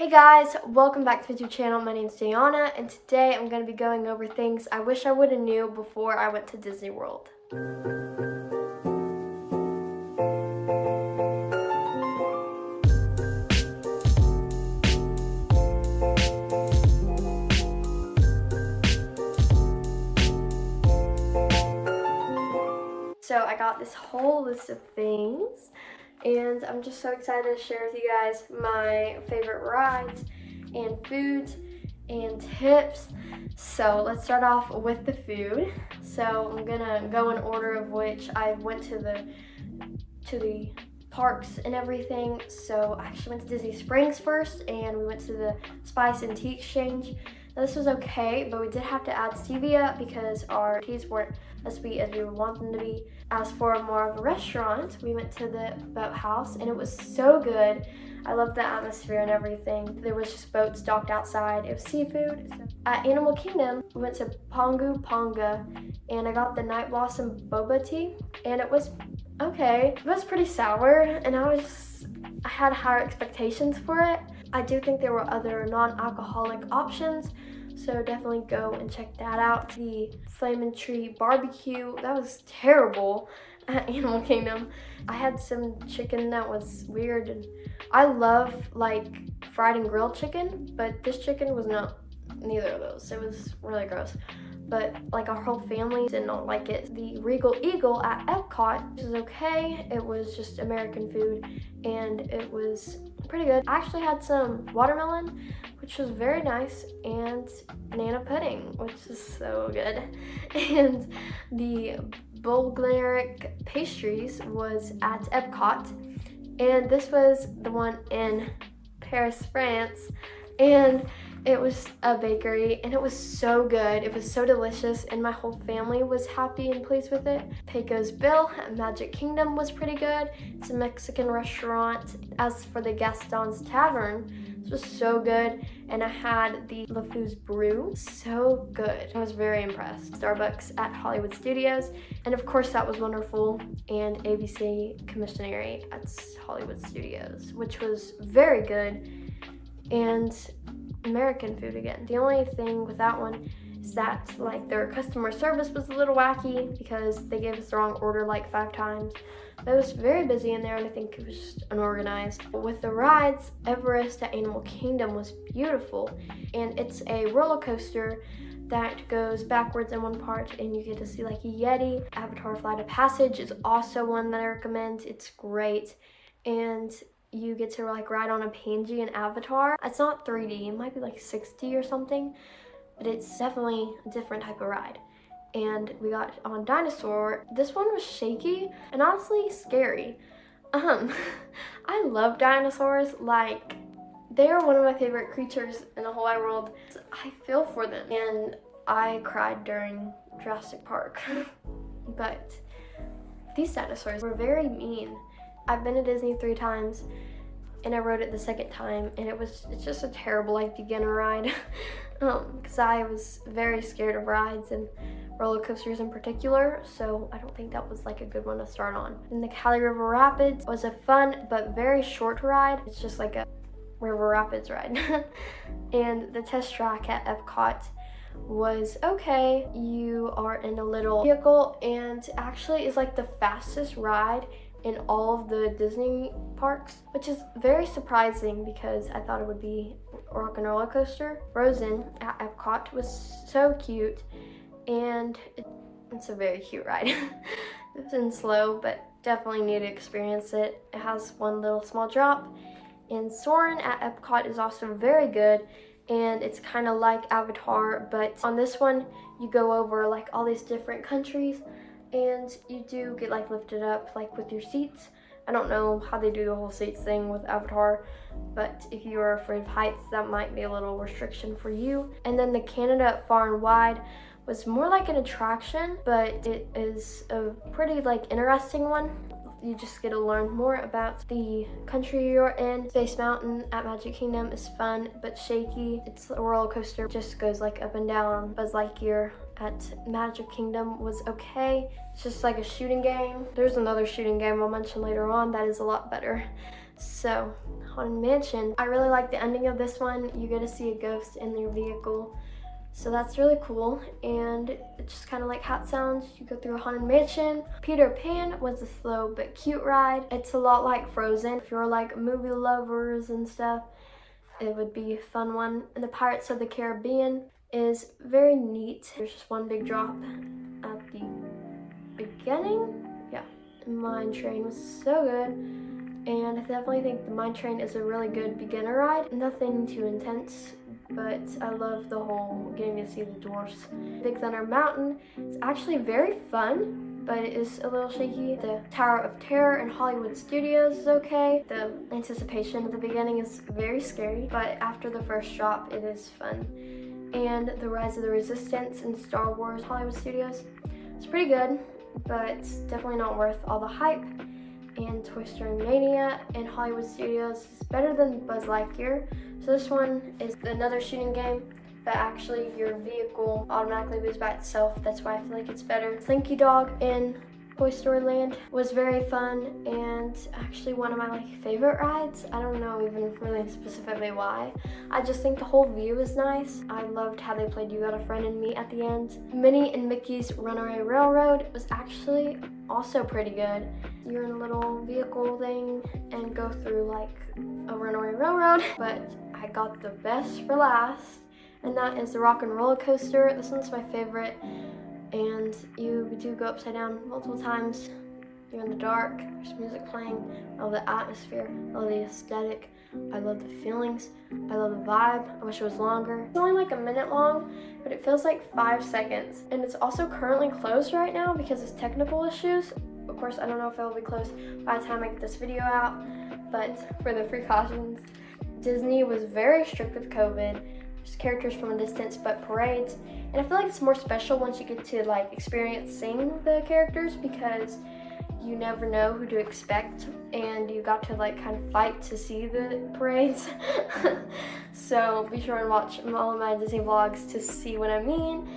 Hey guys, welcome back to the YouTube channel. My name is Dayana, and today I'm going to be going over things I wish I would have knew before I went to Disney World. So I got this whole list of things, and I'm just so excited to share with you guys my favorite rides and foods and tips. So let's start off with the food. So I'm gonna go in order of which I went to the parks and everything. So I actually went to Disney Springs first, and we went to the Spice and Tea Exchange. Now, this was okay, but we did have to add stevia because our teas weren't as sweet as we would want them to be. As for more of a restaurant, we went to the boathouse, and it was so good. I loved the atmosphere and everything. There was just boats docked outside. It was seafood. At Animal Kingdom, we went to Pongu Ponga, and I got the Night Blossom Boba Tea, and it was okay. It was pretty sour, and I had higher expectations for it. I do think there were other non-alcoholic options, so definitely go and check that out. The Flamin' Tree Barbecue, that was terrible at Animal Kingdom. I had some chicken that was weird, and I love like fried and grilled chicken, but this chicken was neither of those. It was really gross. But like our whole family did not like it. The Regal Eagle at Epcot was okay. It was just American food, and it was pretty good. I actually had some watermelon, which was very nice, and banana pudding, which is so good. And the Bulgaric pastries was at Epcot, and this was the one in Paris, France, and it was a bakery, and it was so good. It was so delicious, and my whole family was happy and pleased with it. Pecos Bill at Magic Kingdom was pretty good. It's a Mexican restaurant. As for the Gaston's Tavern, this was so good, and I had the LeFou's Brew. So good. I was very impressed. Starbucks at Hollywood Studios, and of course that was wonderful, and ABC Commissionary at Hollywood Studios, which was very good, and American food again. The only thing with that one is that like their customer service was a little wacky because they gave us the wrong order like 5 times. But it was very busy in there, and I think it was just unorganized. But with the rides, Everest at Animal Kingdom was beautiful, and it's a roller coaster that goes backwards in one part, and you get to see like a Yeti. Avatar Flight of Passage is also one that I recommend. It's great, and you get to like ride on a Pangy in Avatar. It's not 3D, it might be like 6D or something, but it's definitely a different type of ride. And we got on Dinosaur. This one was shaky and honestly scary. I love dinosaurs. Like, they are one of my favorite creatures in the whole wide world. I feel for them, and I cried during Jurassic Park. But these dinosaurs were very mean. I've been to Disney 3 times, and I rode it the second time, and it's just a terrible like beginner ride because I was very scared of rides and roller coasters in particular, so I don't think that was like a good one to start on. And the Cali River Rapids was a fun but very short ride. It's just like a river rapids ride. And the test track at Epcot was okay. You are in a little vehicle, and actually is like the fastest ride in all of the Disney parks, which is very surprising because I thought it would be Rock and Roller Coaster. Frozen at Epcot was so cute, and it's a very cute ride. It's been slow, but definitely need to experience it. It has one little small drop. And Soarin' at Epcot is also very good, and it's kind of like Avatar, but on this one you go over like all these different countries, and you do get like lifted up like with your seats. I don't know how they do the whole seats thing with Avatar, but if you are afraid of heights, that might be a little restriction for you. And then the Canada Far and Wide was more like an attraction, but it is a pretty like interesting one. You just get to learn more about the country you're in. Space Mountain at Magic Kingdom is fun but shaky. It's a roller coaster, just goes like up and down. Buzz Lightyear at Magic Kingdom was okay. It's just like a shooting game. There's another shooting game I'll mention later on that is a lot better. So Haunted Mansion. I really like the ending of this one. You get to see a ghost in their vehicle. So that's really cool, and it's just kind of like how it sounds. You go through a haunted mansion. Peter Pan was a slow but cute ride. It's a lot like Frozen. If you're like movie lovers and stuff, it would be a fun one. And the Pirates of the Caribbean is very neat. There's just one big drop at the beginning. Yeah, Mine Train was so good. And I definitely think the Mine Train is a really good beginner ride. Nothing too intense, but I love the whole getting to see the dwarfs. Big Thunder Mountain is actually very fun, but it is a little shaky. The Tower of Terror in Hollywood Studios is okay. The anticipation at the beginning is very scary, but after the first drop, it is fun. And the Rise of the Resistance in Star Wars Hollywood Studios is pretty good, but definitely not worth all the hype. And Toy Story Mania in Hollywood Studios is better than Buzz Lightyear. So this one is another shooting game, but actually your vehicle automatically moves by itself. That's why I feel like it's better. Slinky Dog in Toy Story Land was very fun, and actually one of my favorite rides. I don't know even really specifically why. I just think the whole view is nice. I loved how they played You Got a Friend in Me at the end. Minnie and Mickey's Runaway Railroad was actually also pretty good. You're in a little vehicle thing and go through like a runaway railroad, but I got the best for last, and that is the Rock and Roller Coaster. This one's my favorite, and you do go upside down multiple times. You're in the dark, there's music playing. I love the atmosphere, I love the aesthetic, I love the feelings, I love the vibe. I wish it was longer. It's only like a minute long, but it feels like 5 seconds. And it's also currently closed right now because of technical issues. Of course, I don't know if it will be closed by the time I get this video out, but for the precautions. Disney was very strict with COVID. Just characters from a distance, but parades. And I feel like it's more special once you get to like experience seeing the characters, because you never know who to expect, and you got to like kind of fight to see the parades. So be sure and watch all of my Disney vlogs to see what I mean.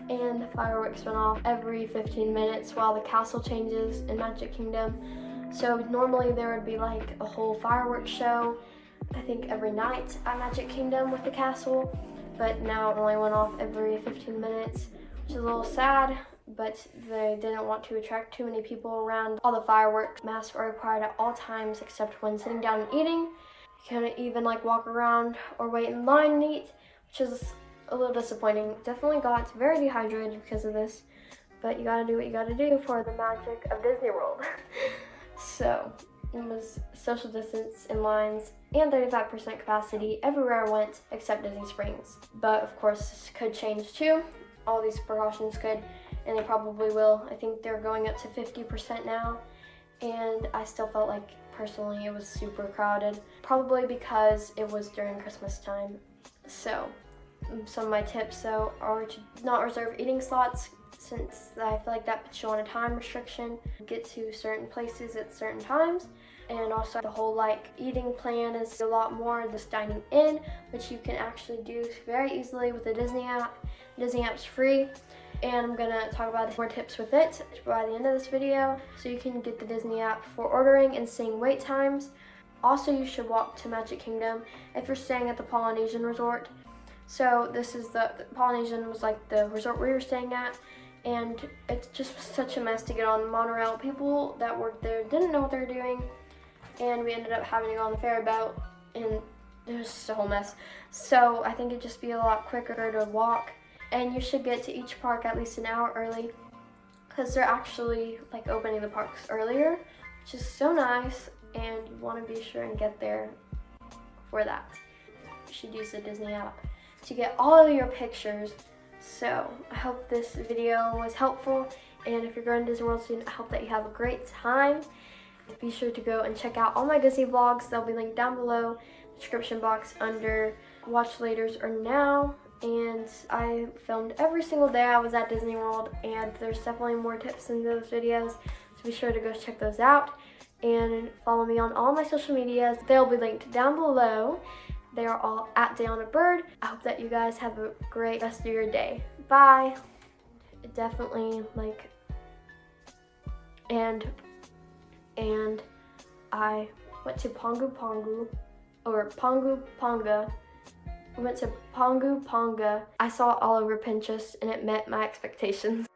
And the fireworks went off every 15 minutes while the castle changes in Magic Kingdom. So normally there would be like a whole fireworks show, I think every night at Magic Kingdom with the castle, but now it only went off every 15 minutes, which is a little sad, but they didn't want to attract too many people around. All the fireworks, masks are required at all times except when sitting down and eating. You can't even like walk around or wait in line and eat, which is a little disappointing. Definitely got very dehydrated because of this, but you gotta do what you gotta do for the magic of Disney World. So it was social distance in lines and 35% capacity everywhere I went except Disney Springs. But of course this could change too. All these precautions could, and they probably will. I think they're going up to 50% now, and I still felt like personally it was super crowded, probably because it was during Christmas time. So some of my tips though are to not reserve eating slots, since I feel like that puts you on a time restriction. Get to certain places at certain times, and also the whole like eating plan is a lot more just dining in, which you can actually do very easily with the Disney app. The Disney app's free, and I'm gonna talk about more tips with it by the end of this video, so you can get the Disney app for ordering and seeing wait times. Also, you should walk to Magic Kingdom if you're staying at the Polynesian Resort. So this is the Polynesian was like the resort we were staying at, and it's just such a mess to get on the monorail. People that worked there didn't know what they were doing, and we ended up having to go on the ferry boat, and it was just a whole mess. So I think it'd just be a lot quicker to walk, and you should get to each park at least an hour early, because they're actually like opening the parks earlier, which is so nice, and you want to be sure and get there for that. You should use the Disney app to get all of your pictures. So I hope this video was helpful, and if you're going to Disney World soon, I hope that you have a great time. Be sure to go and check out all my Disney vlogs. They'll be linked down below, description box under watch laters or now. And I filmed every single day I was at Disney World, and there's definitely more tips in those videos, so be sure to go check those out and follow me on all my social medias. They'll be linked down below. They are all at dayonabyrd. I hope that you guys have a great rest of your day. Bye. Definitely like, and I went to Pongu Pongu or Pongu Ponga. We went to Pongu Ponga. I saw it all over Pinterest and it met my expectations.